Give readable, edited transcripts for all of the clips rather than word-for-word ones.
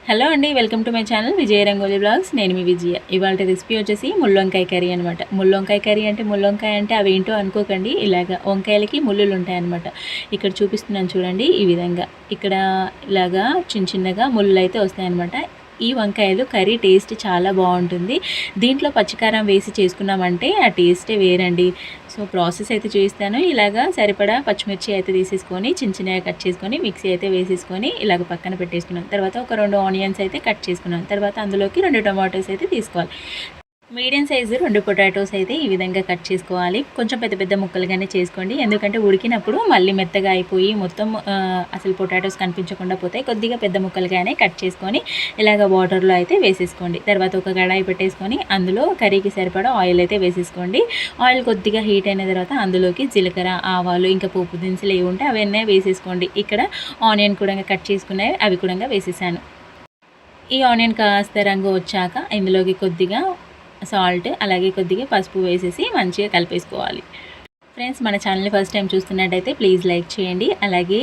Hello అండి, welcome to my channel Vijaya rangoli blogs. నేను మీ విజయ. ఇవాళ రెసిపీ వచ్చేసి ముల్లొంకాయ కర్రీ అనమాట. ముల్లొంకాయ కర్రీ అంటే ముల్లొంకాయ అంటే అవేంటో అనుకోకండి. ఇలాగా వంకాయలకి ముళ్ళులు ఉంటాయన్నమాట. ఇక్కడ చూపిస్తున్నాను చూడండి. ఈ విధంగా ఇక్కడ ఇలాగా చిన్న చిన్నగా ముళ్ళు అయితే వస్తాయన్నమాట. ఈ వంకాయలు కర్రీ టేస్ట్ చాలా బాగుంటుంది. దీంట్లో పచ్చికారం వేసి చేసుకున్నామంటే ఆ టేస్టే వేరండి. సో ప్రాసెస్ అయితే చూపిస్తాను. ఇలాగా సరిపడా పచ్చిమిర్చి అయితే తీసేసుకొని చిన్న చిన్నగా కట్ చేసుకొని మిక్సీ అయితే వేసేసుకొని ఇలాగ పక్కన పెట్టేసుకున్నాను. తర్వాత ఒక 2 ఆనియన్స్ అయితే కట్ చేసుకున్నాను. తర్వాత అందులోకి 2 టమాటోస్ అయితే తీసుకోవాలి. మీడియం సైజు 2 పొటాటోస్ అయితే ఈ విధంగా కట్ చేసుకోవాలి. కొంచెం పెద్ద పెద్ద ముక్కలుగానే చేసుకోండి, ఎందుకంటే ఉడికినప్పుడు మళ్ళీ మెత్తగా అయిపోయి మొత్తం అసలు పొటాటోస్ కనిపించకుండా పోతాయి. కొద్దిగా పెద్ద ముక్కలుగానే కట్ చేసుకొని ఇలాగ వాటర్లో అయితే వేసేసుకోండి. తర్వాత ఒక కడాయి పెట్టేసుకొని అందులో కర్రీకి సరిపడా ఆయిల్ అయితే వేసేసుకోండి. ఆయిల్ కొద్దిగా హీట్ అయిన తర్వాత అందులోకి జీలకర్ర, ఆవాలు, ఇంకా పోపు దినుసులు ఏవి ఉంటే అవన్నీ వేసేసుకోండి. ఇక్కడ ఆనియన్ కూడా కట్ చేసుకున్నాయి, అవి కూడా వేసేసాను. ఈ ఆనియన్ కాస్త రంగు వచ్చాక ఇందులోకి కొద్దిగా సాల్ట్ అలాగే కొద్దిగా పసుపు వేసేసి మంచిగా కలిపేసుకోవాలి. ఫ్రెండ్స్, మన ఛానల్ని ఫస్ట్ టైం చూస్తున్నట్టయితే ప్లీజ్ లైక్ చేయండి. అలాగే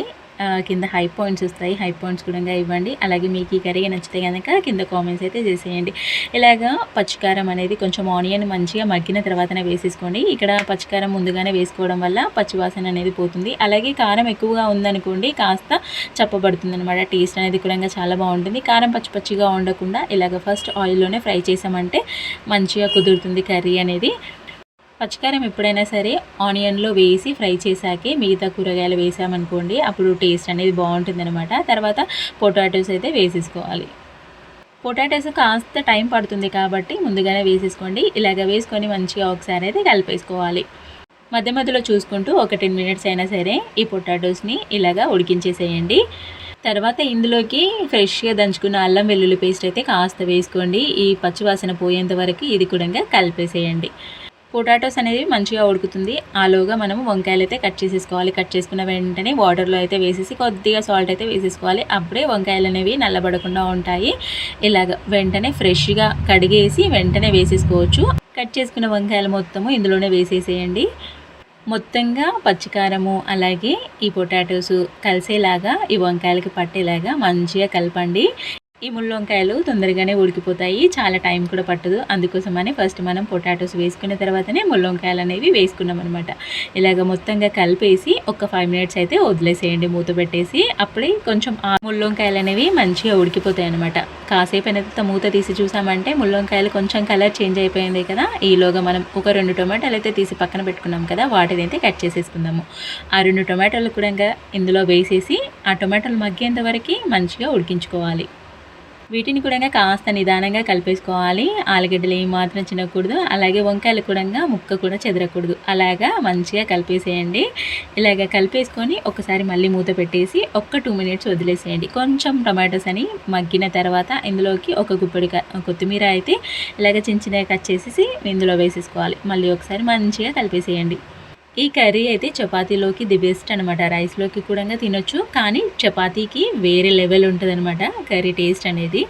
కింద హై పాయింట్స్ వస్తాయి, హై పాయింట్స్ కూడా ఇవ్వండి. అలాగే మీకు ఈ కర్రీ నచ్చితే కనుక కింద కామెంట్స్ అయితే చేసేయండి. ఇలాగా పచ్చికారం అనేది కొంచెం ఆనియన్ మంచిగా మగ్గిన తర్వాతనే వేసేసుకోండి. ఇక్కడ పచ్చికారం ముందుగానే వేసుకోవడం వల్ల పచ్చివాసన అనేది పోతుంది. అలాగే కారం ఎక్కువగా ఉందనుకోండి కాస్త చప్పబడుతుంది అనమాట. టేస్ట్ అనేది కూడా చాలా బాగుంటుంది. కారం పచ్చి పచ్చిగా ఉండకుండా ఇలాగ ఫస్ట్ ఆయిల్లోనే ఫ్రై చేసామంటే మంచిగా కుదురుతుంది కర్రీ అనేది. పచ్చికారం ఎప్పుడైనా సరే ఆనియన్లో వేసి ఫ్రై చేశాకే మిగతా కూరగాయలు వేసామనుకోండి అప్పుడు టేస్ట్ అనేది బాగుంటుంది అనమాట. తర్వాత పొటాటోస్ అయితే వేసేసుకోవాలి. పొటాటోస్ కాస్త టైం పడుతుంది కాబట్టి ముందుగానే వేసేసుకోండి. ఇలాగ వేసుకొని మంచిగా ఒకసారి అయితే కలిపేసుకోవాలి. మధ్య మధ్యలో చూసుకుంటూ ఒక 10 మినిట్స్ అయినా సరే ఈ పొటాటోస్ని ఇలాగా ఉడికించేసేయండి. తర్వాత ఇందులోకి ఫ్రెష్గా దంచుకున్న అల్లం వెల్లుల్లి పేస్ట్ అయితే కాస్త వేసుకోండి. ఈ పచ్చివాసన పోయేంత వరకు ఇది కూడా కలిపేసేయండి. పొటాటోస్ అనేది మంచిగా ఉడుకుతుంది. ఆలోగా మనము వంకాయలు అయితే కట్ చేసేసుకోవాలి. కట్ చేసుకున్న వెంటనే వాటర్లో అయితే వేసేసి కొద్దిగా సాల్ట్ అయితే వేసేసుకోవాలి. అప్పుడే వంకాయలు అనేవి నల్లబడకుండా ఉంటాయి. ఇలాగ వెంటనే ఫ్రెష్గా కడిగేసి వెంటనే వేసేసుకోవచ్చు. కట్ చేసుకున్న వంకాయలు మొత్తము ఇందులోనే వేసేసేయండి. మొత్తంగా పచ్చికారము అలాగే ఈ పొటాటోస్ కలిసేలాగా ఈ వంకాయలకి పట్టేలాగా మంచిగా కలపండి. ఈ ముళ్ళొంకాయలు తొందరగానే ఉడికిపోతాయి, చాలా టైం కూడా పట్టదు. అందుకోసమని ఫస్ట్ మనం పొటాటోస్ వేసుకున్న తర్వాతనే ముళ్ళొంకాయలు అనేవి వేసుకున్నాం అనమాట. ఇలాగ మొత్తంగా కలిపేసి ఒక 5 మినిట్స్ అయితే వదిలేసేయండి మూత పెట్టేసి. అప్పుడే కొంచెం ఆ ముళ్ళొంకాయలు అనేవి మంచిగా ఉడికిపోతాయి అనమాట. కాసేపు అయిన మూత తీసి చూసామంటే ముళ్ళొంకాయలు కొంచెం కలర్ చేంజ్ అయిపోయింది కదా. ఈలోగా మనం ఒక 2 టొమాటోలు అయితే తీసి పక్కన పెట్టుకున్నాం కదా, వాటిని అయితే కట్ చేసేసుకుందాము. ఆ 2 టొమాటోలు కూడా ఇందులో వేసేసి ఆ టొమాటోలు మగ్గేంత వరకు మంచిగా ఉడికించుకోవాలి. వీటిని కూడా కాస్త నిదానంగా కలిపేసుకోవాలి. ఆలుగడ్డలు ఏమాత్రం చినకూడదు, అలాగే వంకాయలు కూడా ముక్క కూడా చెదరకూడదు. అలాగా మంచిగా కలిపేసేయండి. ఇలాగ కలిపేసుకొని ఒకసారి మళ్ళీ మూత పెట్టేసి ఒక 2 మినిట్స్ వదిలేసేయండి. కొంచెం టమాటోస్ అని మగ్గిన తర్వాత ఇందులోకి ఒక గుప్పెడు కొత్తిమీర అయితే ఇలాగ చిన్న చిన్నగా కట్ చేసేసి ఇందులో వేసేసుకోవాలి. మళ్ళీ ఒకసారి మంచిగా కలిపేసేయండి. ఈ కర్రీ అయితే చపాతీలోకి ది బెస్ట్ అనమాట. రైస్లోకి కూడా తినొచ్చు, కానీ చపాతీకి వేరే లెవెల్ ఉంటుంది అనమాట కర్రీ టేస్ట్ అనేది.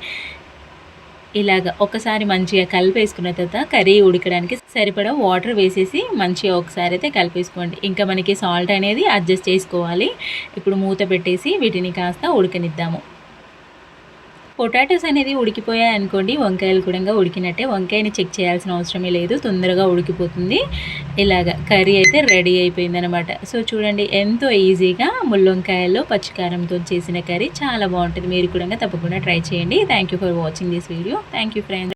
ఇలాగ ఒకసారి మంచిగా కలిపేసుకున్న తర్వాత కర్రీ ఉడకడానికి సరిపడా వాటర్ వేసేసి మంచిగా ఒకసారి అయితే కలిపేసుకోండి. ఇంకా మనకి సాల్ట్ అనేది అడ్జస్ట్ చేసుకోవాలి. ఇప్పుడు మూత పెట్టేసి వీటిని కాస్త ఉడకనిద్దాము. పొటాటోస్ అనేది ఉడికిపోయాయి అనుకోండి, వంకాయలు కూడా ఉడికినట్టే. వంకాయని చెక్ చేయాల్సిన అవసరమే లేదు, తొందరగా ఉడికిపోతుంది. ఇలాగ కర్రీ అయితే రెడీ అయిపోయిందనమాట. సో చూడండి, ఎంతో ఈజీగా ముళ్ళొంకాయలు పచ్చికారంతో చేసిన కర్రీ చాలా బాగుంటుంది. మీరు కూడా తప్పకుండా ట్రై చేయండి. Thank you for watching this video. Thank you friends.